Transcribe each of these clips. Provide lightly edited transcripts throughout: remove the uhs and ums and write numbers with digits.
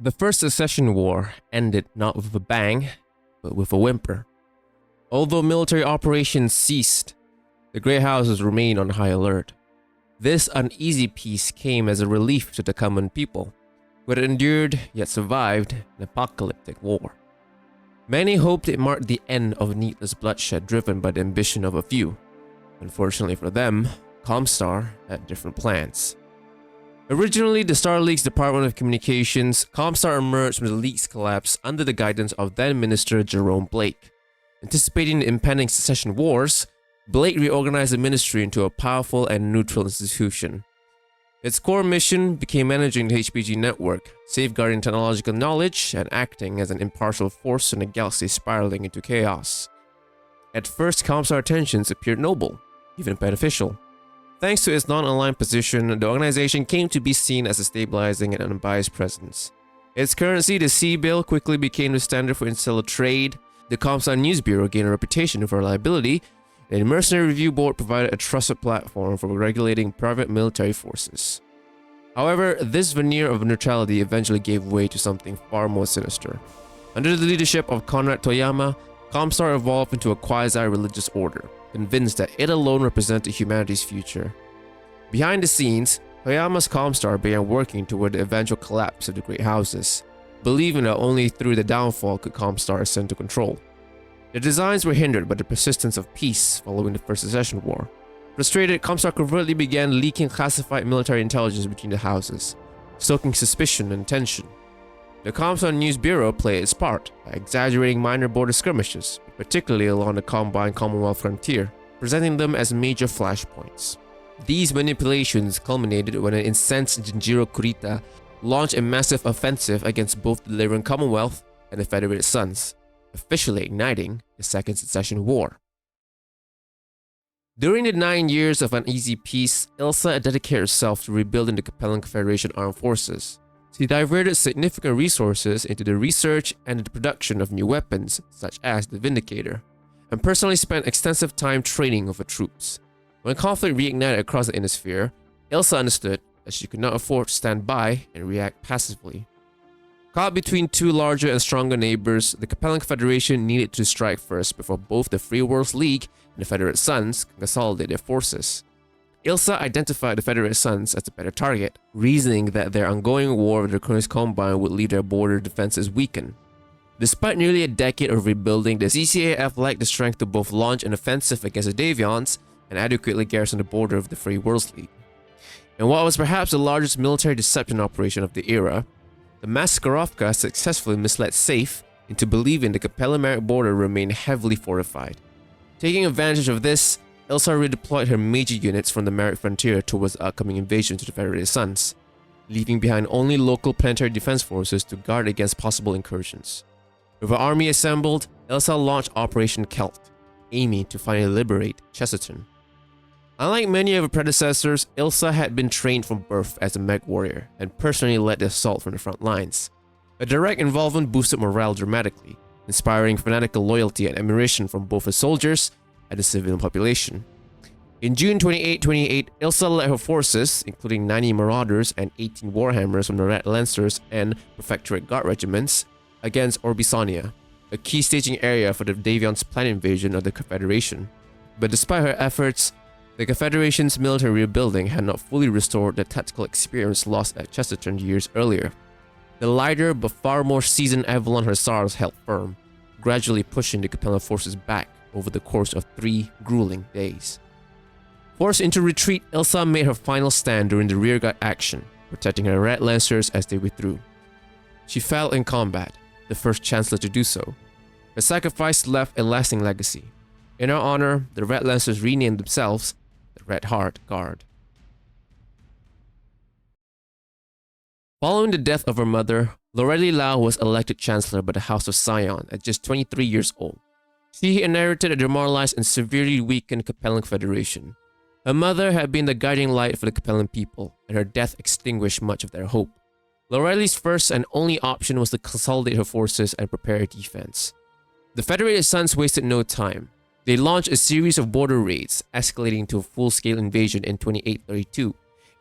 The First Secession War ended not with a bang, but with a whimper. Although military operations ceased, the Great Houses remained on high alert. This uneasy peace came as a relief to the common people, who had endured yet survived an apocalyptic war. Many hoped it marked the end of needless bloodshed driven by the ambition of a few. Unfortunately for them, Comstar had different plans. Originally the Star League's Department of Communications, Comstar emerged from the League's collapse under the guidance of then-Minister Jerome Blake. Anticipating the impending secession wars, Blake reorganized the ministry into a powerful and neutral institution. Its core mission became managing the HPG network, safeguarding technological knowledge, and acting as an impartial force in a galaxy spiraling into chaos. At first, Comstar intentions appeared noble, even beneficial. Thanks to its non-aligned position, the organization came to be seen as a stabilizing and unbiased presence. Its currency, the C-bill, quickly became the standard for interstellar trade. The Comstar News Bureau gained a reputation for reliability. The Mercenary Review Board provided a trusted platform for regulating private military forces. However, this veneer of neutrality eventually gave way to something far more sinister. Under the leadership of Conrad Toyama, Comstar evolved into a quasi-religious order, convinced that it alone represented humanity's future. Behind the scenes, Toyama's Comstar began working toward the eventual collapse of the Great Houses, believing that only through the downfall could Comstar ascend to control. The designs were hindered by the persistence of peace following the First Secession War. Frustrated, Comstar covertly began leaking classified military intelligence between the houses, stoking suspicion and tension. The Comstar News Bureau played its part by exaggerating minor border skirmishes, particularly along the combined Commonwealth frontier, presenting them as major flashpoints. These manipulations culminated when an incensed Jinjiro Kurita launched a massive offensive against both the Lyran Commonwealth and the Federated Suns, officially igniting the Second Secession War. During the 9 years of uneasy peace, Ilsa dedicated herself to rebuilding the Capellan Confederation armed forces. She diverted significant resources into the research and the production of new weapons, such as the Vindicator, and personally spent extensive time training of her troops. When conflict reignited across the Innisphere, Ilsa understood that she could not afford to stand by and react passively. Caught between two larger and stronger neighbors, the Capellan Confederation needed to strike first before both the Free Worlds League and the Federated Suns could consolidate their forces. Ilsa identified the Federated Suns as a better target, reasoning that their ongoing war with the Draconis Combine would leave their border defenses weakened. Despite nearly a decade of rebuilding, the CCAF lacked the strength to both launch an offensive against the Davions and adequately garrison the border of the Free Worlds League. In what was perhaps the largest military deception operation of the era, the Maskarovka successfully misled SAFE into believing the Capellan border remained heavily fortified. Taking advantage of this, Ilsa redeployed her major units from the Marik frontier towards the upcoming invasion to the Federated Suns, leaving behind only local planetary defense forces to guard against possible incursions. With her army assembled, Ilsa launched Operation Celt, aiming to finally liberate Chesterton. Unlike many of her predecessors, Ilsa had been trained from birth as a mech warrior and personally led the assault from the front lines. Her direct involvement boosted morale dramatically, inspiring fanatical loyalty and admiration from both her soldiers and the civilian population. In June 2828, Ilsa led her forces, including 90 Marauders and 18 Warhammers from the Red Lancers and Prefectorate Guard regiments, against Orbisania, a key staging area for the Davions' planned invasion of the Confederation. But despite her efforts, the Confederation's military rebuilding had not fully restored the tactical experience lost at Chesterton years earlier. The lighter but far more seasoned Avalon Hussars held firm, gradually pushing the Capellan forces back over the course of 3 grueling days. Forced into retreat, Ilsa made her final stand during the rearguard action, protecting her Red Lancers as they withdrew. She fell in combat, the first Chancellor to do so. Her sacrifice left a lasting legacy. In her honor, the Red Lancers renamed themselves the Red Heart Guard. Following the death of her mother, Lorelei Lau was elected Chancellor by the House of Scion at just 23 years old. She inherited a demoralized and severely weakened Capellan Confederation. Her mother had been the guiding light for the Capellan people, and her death extinguished much of their hope. Lorelei's first and only option was to consolidate her forces and prepare a defense. The Federated Suns wasted no time. They launched a series of border raids, escalating to a full-scale invasion in 2832,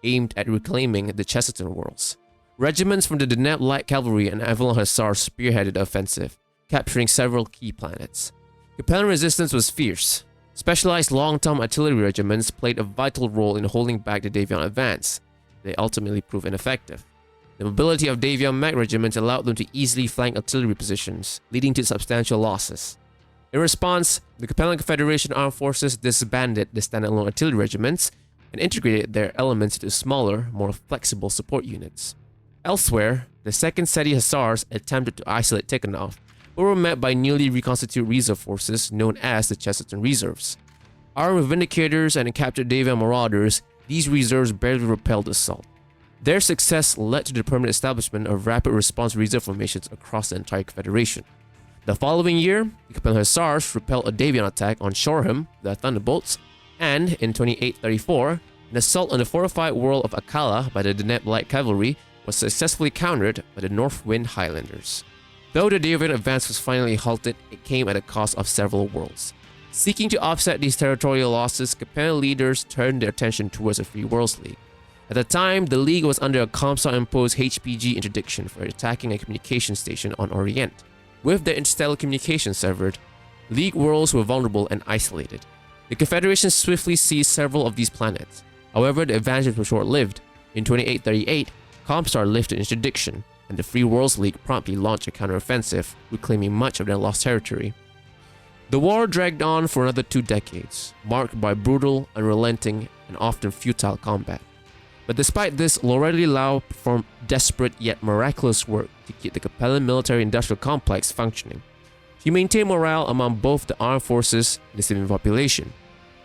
aimed at reclaiming the Chesterton Worlds. Regiments from the Deneb Light Cavalry and Avalon Hussars spearheaded the offensive, capturing several key planets. Capellan resistance was fierce. Specialized long-term artillery regiments played a vital role in holding back the Davion advance. They ultimately proved ineffective. The mobility of Davion mech regiments allowed them to easily flank artillery positions, leading to substantial losses. In response, the Capellan Confederation armed forces disbanded the standalone artillery regiments and integrated their elements into smaller, more flexible support units. Elsewhere, the 2nd Seti Hussars attempted to isolate Tikhonov, but were met by newly reconstituted reserve forces known as the Chesterton Reserves. Armed with Vindicators and captured Davion Marauders, these reserves barely repelled assault. Their success led to the permanent establishment of rapid response reserve formations across the entire Confederation. The following year, the Capellan Hussars repelled a Davion attack on Shoreham with their Thunderbolts, and in 2834, an assault on the fortified world of Akala by the Deneb Light Cavalry was successfully countered by the Northwind Highlanders. Though the Davion advance was finally halted, it came at the cost of several worlds. Seeking to offset these territorial losses, Capellan leaders turned their attention towards the Free Worlds League. At the time, the League was under a Comstock-imposed HPG interdiction for attacking a communication station on Orient. With their interstellar communications severed, League worlds were vulnerable and isolated. The Confederation swiftly seized several of these planets. However, the advantage was short-lived. In 2838, Comstar lifted interdiction, and the Free Worlds League promptly launched a counteroffensive, reclaiming much of their lost territory. The war dragged on for another 2 decades, marked by brutal, unrelenting, and often futile combat. But despite this, Lorelei Lau performed desperate yet miraculous work to keep the Capellan military-industrial complex functioning. She maintained morale among both the armed forces and the civilian population.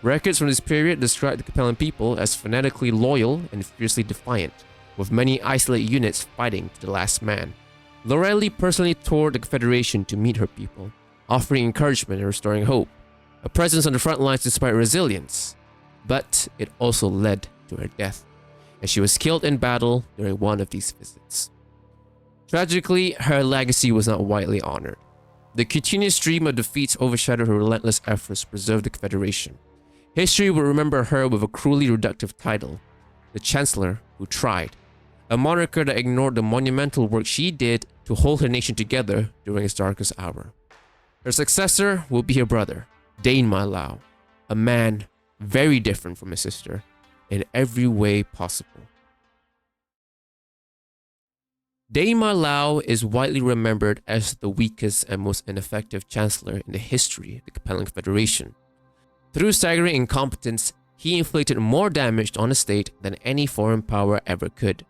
Records from this period describe the Capellan people as fanatically loyal and fiercely defiant, with many isolated units fighting to the last man. Lorelei personally toured the Confederation to meet her people, offering encouragement and restoring hope, a presence on the front lines despite resilience. But it also led to her death, as she was killed in battle during one of these visits. Tragically, her legacy was not widely honored. The continuous stream of defeats overshadowed her relentless efforts to preserve the Confederation. History will remember her with a cruelly reductive title, the Chancellor Who Tried, a moniker that ignored the monumental work she did to hold her nation together during its darkest hour. Her successor will be her brother, Dainma Lau, a man very different from his sister in every way possible. Dainma Lau is widely remembered as the weakest and most ineffective chancellor in the history of the Capellan Confederation. Through staggering incompetence, he inflicted more damage on the state than any foreign power ever could.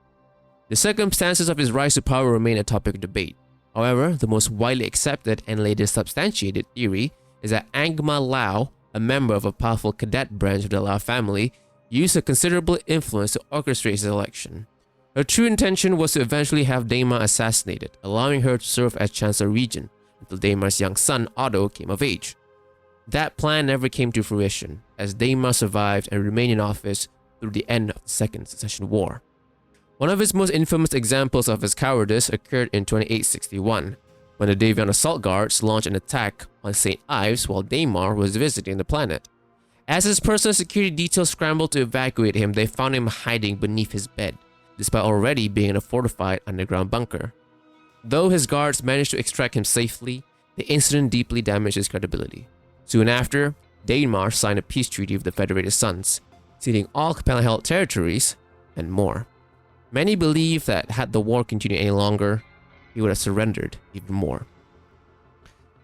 The circumstances of his rise to power remain a topic of debate. However, the most widely accepted and later substantiated theory is that Angma Lau, a member of a powerful cadet branch of the Lau family, used her considerable influence to orchestrate his election. Her true intention was to eventually have Dainma assassinated, allowing her to serve as Chancellor Regent until Dainma's young son Otto came of age. That plan never came to fruition, as Dainma survived and remained in office through the end of the Second Succession War. One of his most infamous examples of his cowardice occurred in 2861, when the Davion Assault Guards launched an attack on St. Ives while Daimar was visiting the planet. As his personal security details scrambled to evacuate him, they found him hiding beneath his bed, despite already being in a fortified underground bunker. Though his guards managed to extract him safely, the incident deeply damaged his credibility. Soon after, Dainmar signed a peace treaty with the Federated Sons, ceding all Capellan-held territories and more. Many believe that had the war continued any longer, he would have surrendered even more.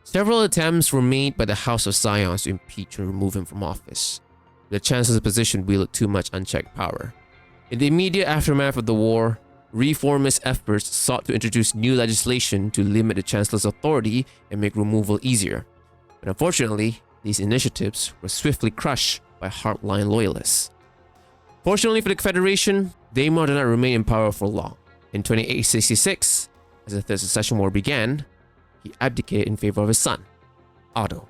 Several attempts were made by the House of Scions to impeach and remove him from office. The Chancellor's position wielded too much unchecked power. In the immediate aftermath of the war, reformist efforts sought to introduce new legislation to limit the Chancellor's authority and make removal easier. But unfortunately, these initiatives were swiftly crushed by hardline loyalists. Fortunately for the Confederation, Daimar did not remain in power for long. In 2866, as the Third Succession War began, he abdicated in favor of his son, Otto.